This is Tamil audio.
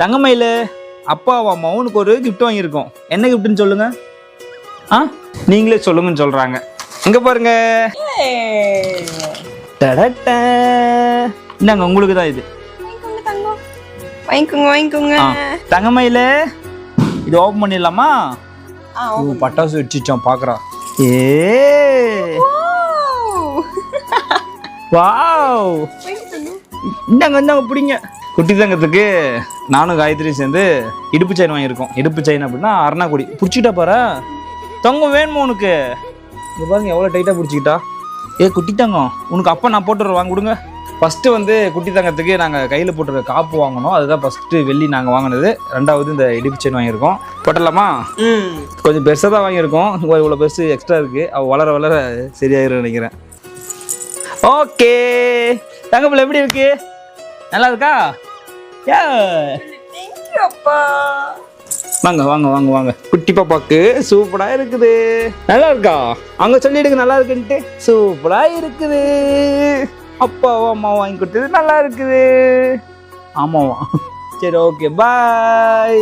தங்கமயில அப்பாவும் அம்மாவும் உனக்கு ஒரு கிஃப்ட் வாங்கியிருக்கோம். என்ன கிஃப்ட்னு சொல்லுங்க. நீங்களே சொல்லுங்கன்னு சொல்றாங்க. இங்க பாருங்க. இந்தாங்க உங்களுக்கு தான் இது. வாங்கிக்கோங்க. தங்கமயில இது ஓபன் பண்ணிடலாமா? பட்டாசு வச்சுச்சோம் பாக்குறான். வாவ், இந்தாங்க பிடிங்க. குட்டி தங்கத்துக்கு நானும் காயத்ரியும் சேர்ந்து இடுப்பு செயின் வாங்கியிருக்கோம். இடுப்பு செயின் அப்படின்னா அரணாக்குடி. பிடிச்சிட்டா பாரு. தங்கம் வேணுமா உனக்கு? இங்க பாருங்க எவ்வளோ டைட்டாக பிடிச்சிக்கிட்டா. குட்டி தங்கம் உனக்கு அப்பா நான் போட்டுற வாங்க கொடுங்க. ஃபஸ்ட்டு வந்து குட்டி தங்கத்துக்கு நாங்கள் கையில் போட்டுற காப்பு வாங்கினோம். அதுதான் ஃபஸ்ட்டு வெள்ளி நாங்கள் வாங்கினது. ரெண்டாவது இந்த இடுப்பு செயின் வாங்கியிருக்கோம். போட்டலாமா? கொஞ்சம் பெருசாக தான் வாங்கியிருக்கோம். இவ்வளோ பெருசு எக்ஸ்ட்ரா இருக்குது. அவள் வளர வளர சரியாயிரும் நினைக்கிறேன். ஓகே தங்கப்பில் எப்படி இருக்கு? நல்லா இருக்கா? வாங்க வாங்க வாங்க வாங்க. குட்டி பாப்பாக்கு சூப்பரா இருக்குது. நல்லா இருக்கா? அங்க சொல்லிடுங்க நல்லா இருக்குன்ட்டு. சூப்பரா இருக்குது. அப்பாவும் அம்மாவும் வாங்கி கொடுத்தது நல்லா இருக்குது. ஆமாவா? சரி ஓகே பாய்.